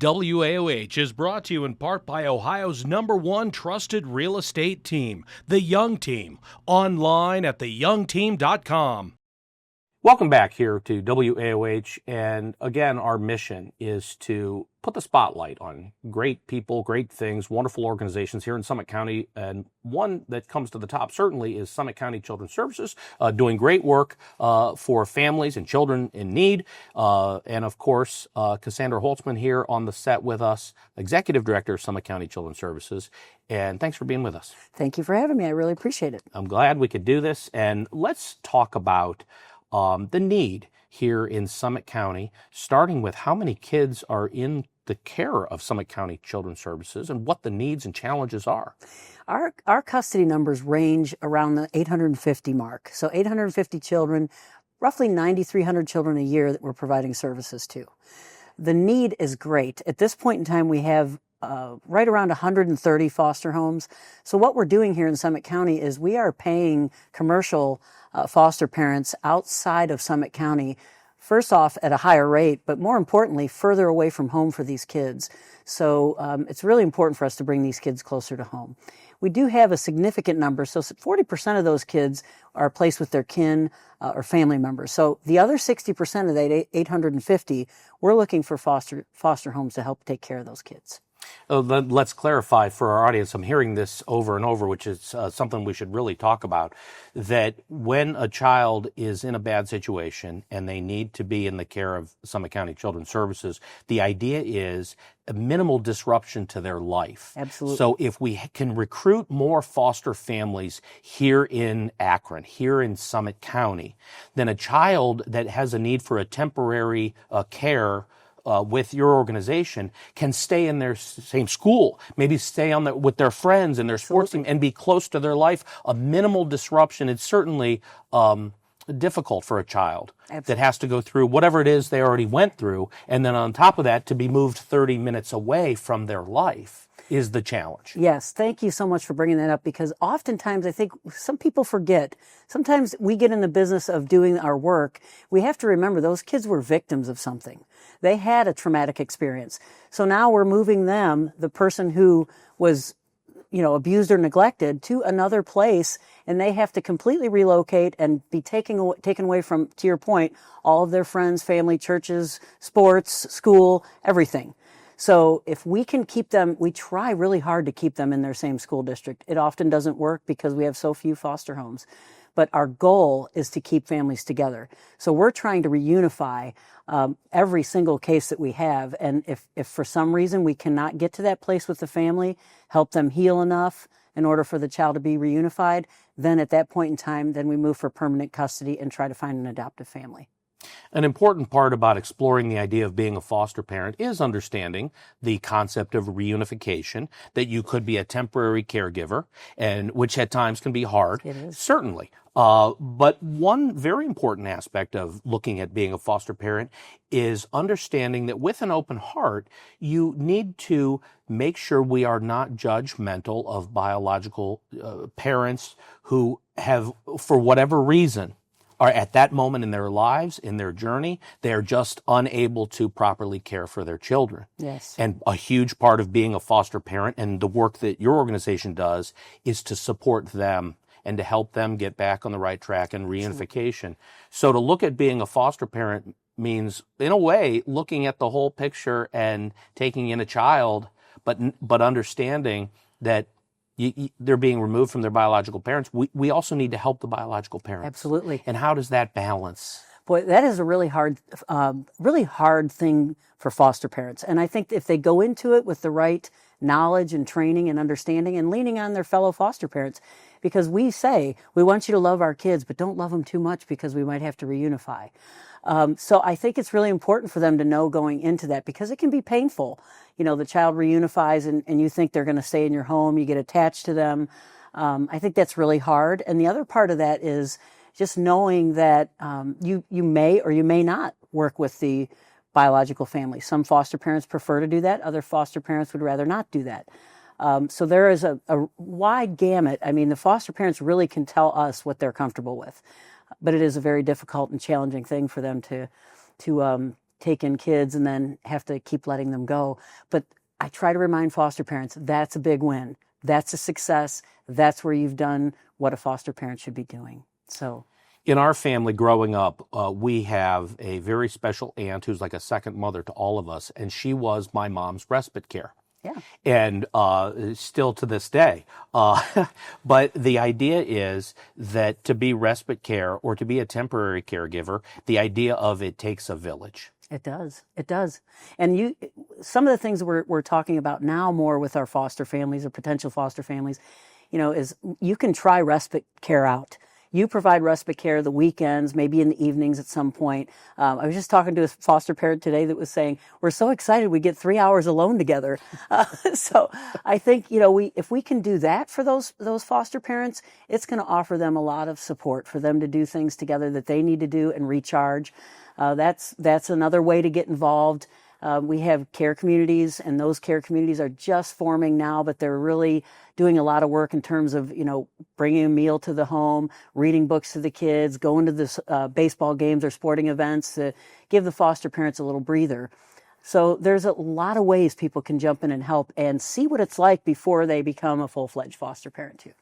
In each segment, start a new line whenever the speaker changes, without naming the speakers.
WAOH is brought to you in part by Ohio's #1 trusted real estate team, The Young Team, online at theyoungteam.com.
Welcome back here to WAOH, and again, our mission is to put the spotlight on great people, great things, wonderful organizations here in Summit County, and one that comes to the top certainly is Summit County Children's Services, doing great work for families and children in need, and of course, Cassandra Holtzmann here on the set with us, Executive Director of Summit County Children's Services, and thanks for being with us.
Thank you for having me. I really appreciate it.
I'm glad we could do this, and let's talk about the need here in Summit County, starting with how many kids are in the care of Summit County Children's Services and what the needs and challenges are.
Our custody numbers range around the 850 mark. So 850 children, roughly 9,300 children a year that we're providing services to. The need is great. At this point in time, we have right around 130 foster homes. So what we're doing here in Summit County is we are paying commercial foster parents outside of Summit County, first off at a higher rate, but more importantly, further away from home for these kids. So it's really important for us to bring these kids closer to home. We do have a significant number, so 40% of those kids are placed with their kin or family members. So the other 60% of that 850, we're looking for foster homes to help take care of those kids.
Let's clarify for our audience. I'm hearing this over and over, which is something we should really talk about, that when a child is in a bad situation and they need to be in the care of Summit County Children's Services, the idea is a minimal disruption to their life.
Absolutely.
So if we can recruit more foster families here in Akron, here in Summit County, then a child that has a need for a temporary care with your organization can stay in their same school, maybe stay on with their friends and their sports team and be close to their life. A minimal disruption. It's certainly difficult for a child that has to go through whatever it is they already went through, and then on top of that, to be moved 30 minutes away from their life is the challenge.
Yes, thank you so much for bringing that up, because oftentimes I think some people forget. Sometimes we get in the business of doing our work. We have to remember those kids were victims of something. They had a traumatic experience. So now we're moving them, the person who was, abused or neglected, to another place, and they have to completely relocate and be taken away from, to your point, all of their friends, family, churches, sports, school, everything. So if we can keep them, we try really hard to keep them in their same school district. It often doesn't work because we have so few foster homes. But our goal is to keep families together. So we're trying to reunify every single case that we have. And if for some reason we cannot get to that place with the family, help them heal enough in order for the child to be reunified, then at that point in time, then we move for permanent custody and try to find an adoptive family.
An important part about exploring the idea of being a foster parent is understanding the concept of reunification, that you could be a temporary caregiver, and which at times can be hard.
It is.
Certainly. But one very important aspect of looking at being a foster parent is understanding that with an open heart, you need to make sure we are not judgmental of biological parents who have, for whatever reason, are at that moment in their lives, in their journey, they are just unable to properly care for their children.
Yes.
And a huge part of being a foster parent and the work that your organization does is to support them and to help them get back on the right track and reunification. So to look at being a foster parent means, in a way, looking at the whole picture and taking in a child, but understanding that they're being removed from their biological parents. We also need to help the biological parents.
Absolutely.
And how does that balance?
Boy, that is a really hard thing for foster parents. And I think if they go into it with the right knowledge and training and understanding and leaning on their fellow foster parents, because we say, we want you to love our kids, but don't love them too much because we might have to reunify. So I think it's really important for them to know going into that, because it can be painful. The child reunifies and you think they're going to stay in your home. You get attached to them. I think that's really hard. And the other part of that is just knowing that you may or you may not work with the biological family. Some foster parents prefer to do that. Other foster parents would rather not do that. So there is a wide gamut. I mean, the foster parents really can tell us what they're comfortable with, but it is a very difficult and challenging thing for them to take in kids and then have to keep letting them go. But I try to remind foster parents, that's a big win. That's a success. That's where you've done what a foster parent should be doing. So
in our family growing up, we have a very special aunt who's like a second mother to all of us, and she was my mom's respite care.
yeah,
And still to this day. But the idea is that to be respite care or to be a temporary caregiver, the idea of it takes a village.
it does. It does. And some of the things we're talking about now more with our foster families or potential foster families, is you can try respite care out. You provide respite care the weekends, maybe in the evenings at some point. I was just talking to a foster parent today that was saying, we're so excited we get 3 hours alone together. So I think, if we can do that for those foster parents, it's going to offer them a lot of support for them to do things together that they need to do and recharge. That's another way to get involved. We have care communities, and those care communities are just forming now, but they're really doing a lot of work in terms of, bringing a meal to the home, reading books to the kids, going to the baseball games or sporting events to give the foster parents a little breather. So there's a lot of ways people can jump in and help and see what it's like before they become a full-fledged foster parent too.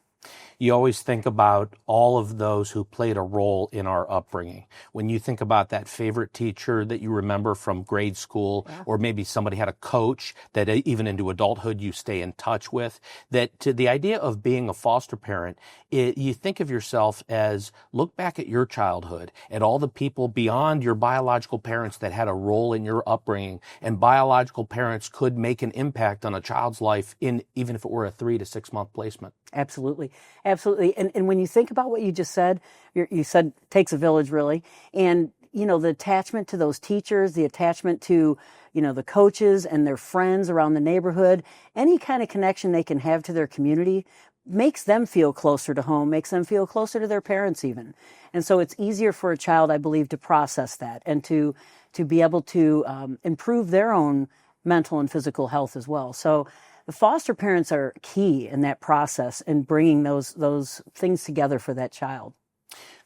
You always think about all of those who played a role in our upbringing. When you think about that favorite teacher that you remember from grade school,
Yeah.
or maybe somebody had a coach that even into adulthood you stay in touch with, that to the idea of being a foster parent, you think of yourself as, look back at your childhood, at all the people beyond your biological parents that had a role in your upbringing, and biological parents could make an impact on a child's life even if it were a 3 to 6 month placement.
Absolutely. Absolutely. And when you think about what you just said, you said it takes a village really. And, the attachment to those teachers, the attachment to, the coaches and their friends around the neighborhood, any kind of connection they can have to their community makes them feel closer to home, makes them feel closer to their parents even. And so it's easier for a child, I believe, to process that and to be able to improve their own mental and physical health as well. So the foster parents are key in that process and bringing those things together for that child.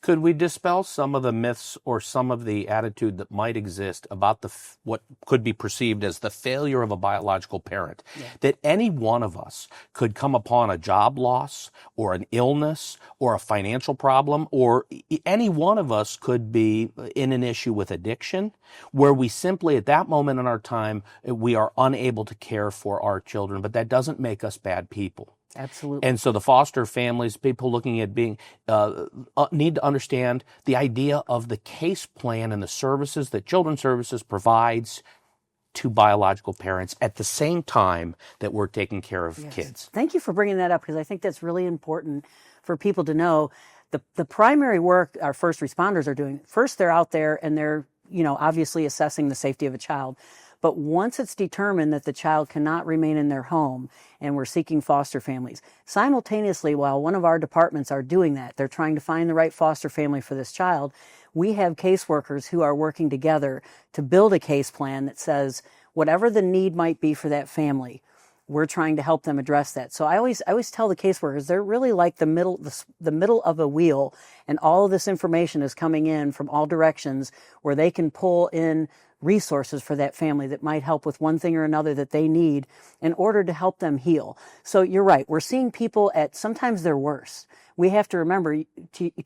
Could we dispel some of the myths or some of the attitude that might exist about what could be perceived as the failure of a biological parent? Yeah. That any one of us could come upon a job loss or an illness or a financial problem, or any one of us could be in an issue with addiction, where we simply at that moment in our time, we are unable to care for our children, but that doesn't make us bad people.
Absolutely.
And so the foster families, people looking at being, need to understand the idea of the case plan and the services that Children's Services provides to biological parents at the same time that we're taking care of kids.
Thank you for bringing that up, because I think that's really important for people to know. The primary work our first responders are doing, first they're out there and they're, obviously assessing the safety of a child. But once it's determined that the child cannot remain in their home and we're seeking foster families, simultaneously, while one of our departments are doing that, they're trying to find the right foster family for this child, we have caseworkers who are working together to build a case plan that says whatever the need might be for that family, we're trying to help them address that. So I always tell the caseworkers, they're really like the middle of a wheel, and all of this information is coming in from all directions where they can pull in resources for that family that might help with one thing or another that they need in order to help them heal. So you're right. We're seeing people at sometimes their worst. We have to remember,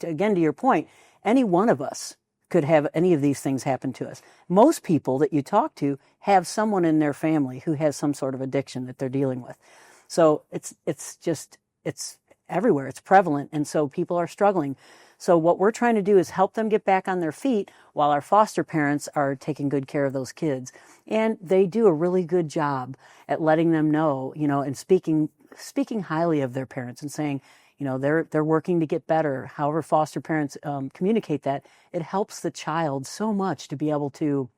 again, to your point, any one of us could have any of these things happen to us. Most people that you talk to have someone in their family who has some sort of addiction that they're dealing with. So it's everywhere. It's prevalent. And so people are struggling. So what we're trying to do is help them get back on their feet while our foster parents are taking good care of those kids. And they do a really good job at letting them know, and speaking highly of their parents and saying, they're working to get better. However foster parents communicate that, it helps the child so much to be able to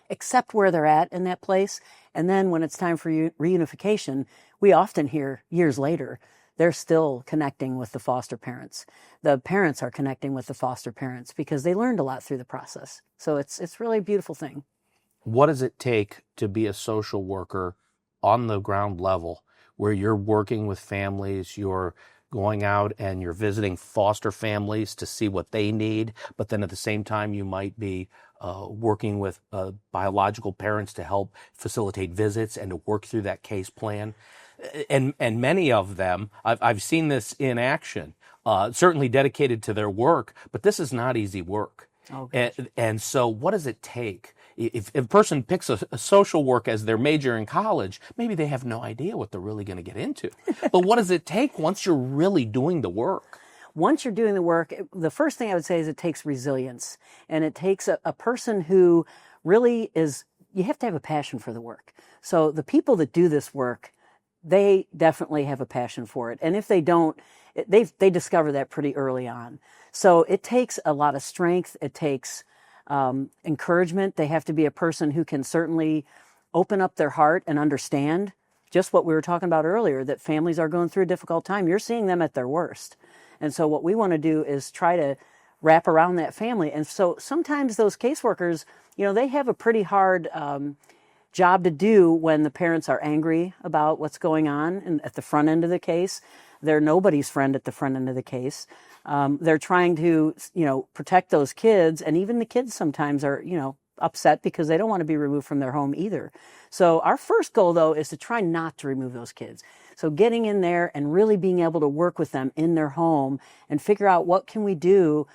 accept where they're at in that place. And then when it's time for reunification, we often hear years later, they're still connecting with the foster parents. The parents are connecting with the foster parents because they learned a lot through the process. So it's really a beautiful thing.
What does it take to be a social worker on the ground level, where you're working with families, you're going out and you're visiting foster families to see what they need, but then at the same time you might be working with biological parents to help facilitate visits and to work through that case plan. And many of them, I've seen this in action, certainly dedicated to their work, but this is not easy work.
Oh,
and so what does it take? If a person picks a social work as their major in college, maybe they have no idea what they're really going to get into. But what does it take once you're really doing the work?
Once you're doing the work, the first thing I would say is it takes resilience. And it takes a person who really is, you have to have a passion for the work. So the people that do this work, they definitely have a passion for it. And if they don't, they discover that pretty early on. So it takes a lot of strength. It takes encouragement. They have to be a person who can certainly open up their heart and understand just what we were talking about earlier, that families are going through a difficult time. You're seeing them at their worst. And so what we want to do is try to wrap around that family. And so sometimes those caseworkers, they have a pretty hard job to do when the parents are angry about what's going on and at the front end of the case. They're nobody's friend at the front end of the case. They're trying to, protect those kids, and even the kids sometimes are, upset because they don't want to be removed from their home either. So our first goal, though, is to try not to remove those kids. So getting in there and really being able to work with them in their home and figure out what can we do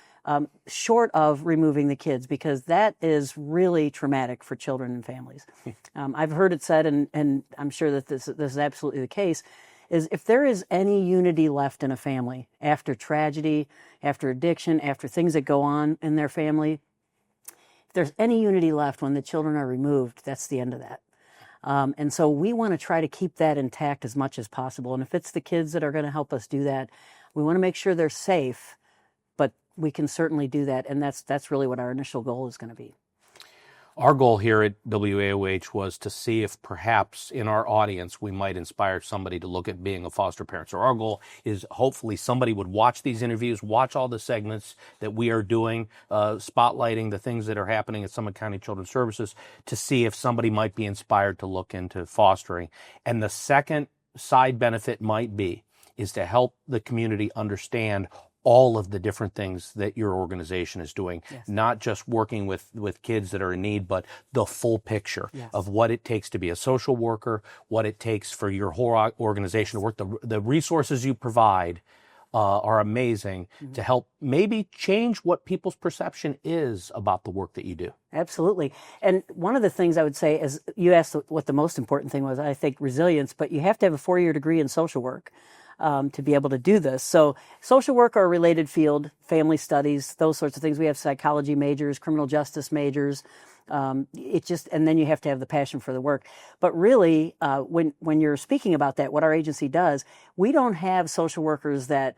short of removing the kids, because that is really traumatic for children and families. I've heard it said, and I'm sure that this is absolutely the case, is if there is any unity left in a family after tragedy, after addiction, after things that go on in their family, if there's any unity left when the children are removed, that's the end of that. And so we want to try to keep that intact as much as possible. And if it's the kids that are going to help us do that, we want to make sure they're safe, but we can certainly do that. And that's really what our initial goal is going to be.
Our goal here at WAOH was to see if perhaps in our audience we might inspire somebody to look at being a foster parent. So our goal is hopefully somebody would watch these interviews, watch all the segments that we are doing, spotlighting the things that are happening at Summit County Children's Services, to see if somebody might be inspired to look into fostering. And the second side benefit might be is to help the community understand all of the different things that your organization is doing, yes. Not just working with kids that are in need, but the full picture, yes. Of what it takes to be a social worker, what it takes for your whole organization to work. The resources you provide are amazing, mm-hmm. to help maybe change what people's perception is about the work that you do.
Absolutely. And one of the things I would say is, you asked what the most important thing was, I think resilience, but you have to have a 4-year degree in social work. To be able to do this. So social work or a related field, family studies, those sorts of things. We have psychology majors, criminal justice majors. And then you have to have the passion for the work. But really, when you're speaking about that, what our agency does, we don't have social workers that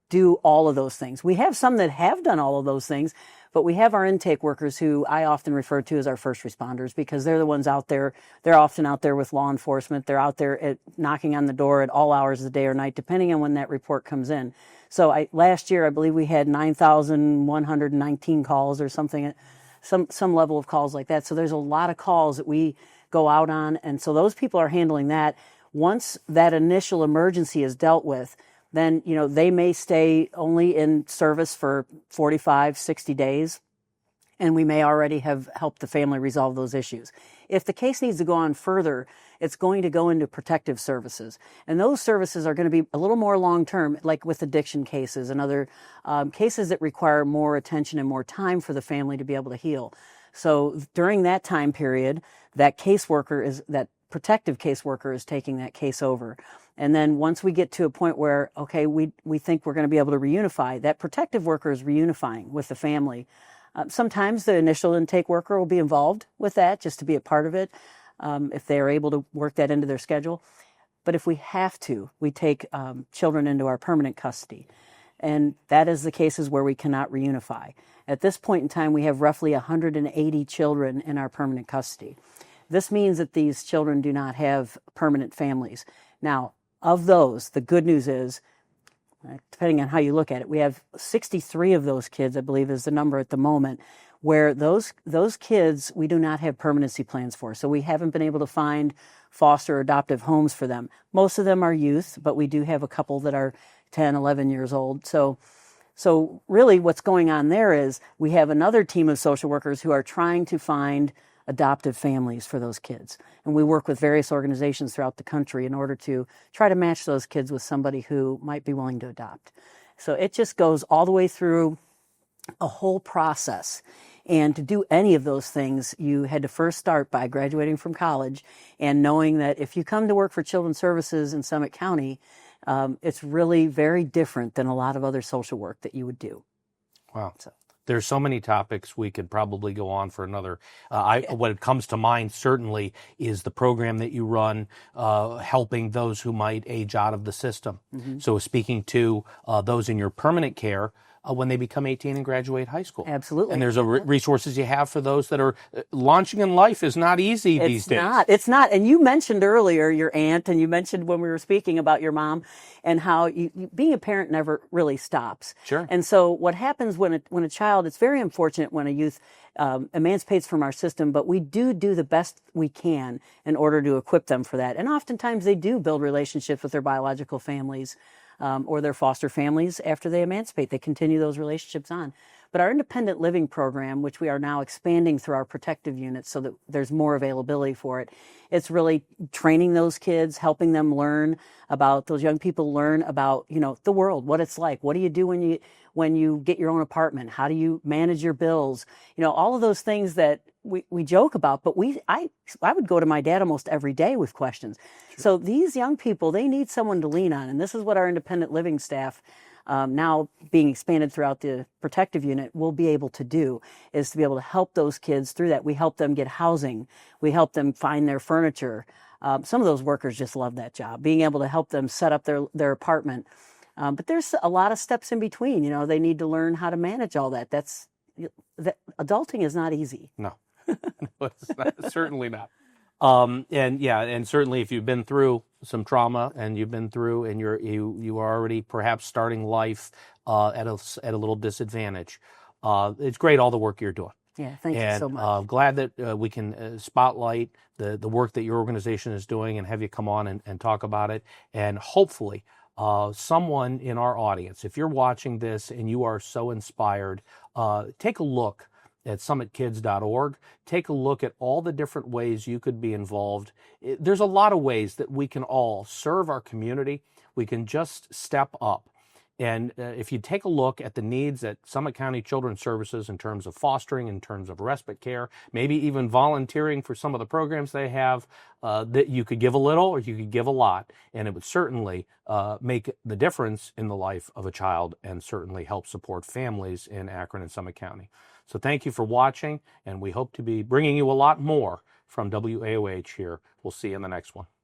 do all of those things. We have some that have done all of those things, but we have our intake workers, who I often refer to as our first responders, because they're the ones out there. They're often out there with law enforcement. They're out there knocking on the door at all hours of the day or night, depending on when that report comes in. So last year, I believe we had 9,119 calls or something, some level of calls like that. So there's a lot of calls that we go out on. And so those people are handling that. Once that initial emergency is dealt with, then, they may stay only in service for 45, 60 days, and we may already have helped the family resolve those issues. If the case needs to go on further, it's going to go into protective services. And those services are going to be a little more long-term, like with addiction cases and other cases that require more attention and more time for the family to be able to heal. So during that time period, that protective caseworker is taking that case over. And then once we get to a point where, okay, we think we're going to be able to reunify, that protective worker is reunifying with the family. Sometimes the initial intake worker will be involved with that just to be a part of it, if they are able to work that into their schedule. But if we have to, we take children into our permanent custody. And that is the cases where we cannot reunify. At this point in time, we have roughly 180 children in our permanent custody. This means that these children do not have permanent families. Now, of those, the good news is, depending on how you look at it, we have 63 of those kids, I believe is the number at the moment, where those kids we do not have permanency plans for. So we haven't been able to find foster or adoptive homes for them. Most of them are youth, but we do have a couple that are 10, 11 years old. So really what's going on there is we have another team of social workers who are trying to find adoptive families for those kids. And we work with various organizations throughout the country in order to try to match those kids with somebody who might be willing to adopt. So it just goes all the way through a whole process. And to do any of those things, you had to first start by graduating from college and knowing that if you come to work for Children's Services in Summit County, it's really very different than a lot of other social work that you would do.
Wow. There's so many topics we could probably go on for another. What comes to mind certainly is the program that you run, helping those who might age out of the system. Mm-hmm. So speaking to those in your permanent care when they become 18 and graduate high school.
Absolutely.
And there's resources you have for those that are launching in life is not easy these days.
It's not. And you mentioned earlier your aunt, and you mentioned when we were speaking about your mom and how being a parent never really stops.
Sure.
And so what happens when a child, it's very unfortunate when a youth emancipates from our system, but we do the best we can in order to equip them for that. And oftentimes they do build relationships with their biological families or their foster families after they emancipate. They continue those relationships on. But our independent living program, which we are now expanding through our protective units so that there's more availability for it, it's really training those kids, helping them learn about, those young people learn about, the world, what it's like. What do you do when you get your own apartment? How do you manage your bills? All of those things that we joke about, but I would go to my dad almost every day with questions. Sure. So these young people, they need someone to lean on. And this is what our independent living staff, now being expanded throughout the protective unit, will be able to do, is to be able to help those kids through that. We help them get housing. We help them find their furniture. Some of those workers just love that job, being able to help them set up their apartment. But there's a lot of steps in between. They need to learn how to manage all that. Adulting is not easy.
No, it's not, certainly not. And certainly if you've been through some trauma and you've been through and you are already perhaps starting life at a little disadvantage, it's great all the work you're doing.
Yeah, thank you so much.
Glad that we can spotlight the work that your organization is doing and have you come on and talk about it. And hopefully someone in our audience, if you're watching this and you are so inspired, take a look at summitkids.org. Take a look at all the different ways you could be involved. There's a lot of ways that we can all serve our community. We can just step up. And if you take a look at the needs at Summit County Children's Services in terms of fostering, in terms of respite care, maybe even volunteering for some of the programs they have, that you could give a little or you could give a lot. And it would certainly make the difference in the life of a child and certainly help support families in Akron and Summit County. So thank you for watching, and we hope to be bringing you a lot more from WAOH here. We'll see you in the next one.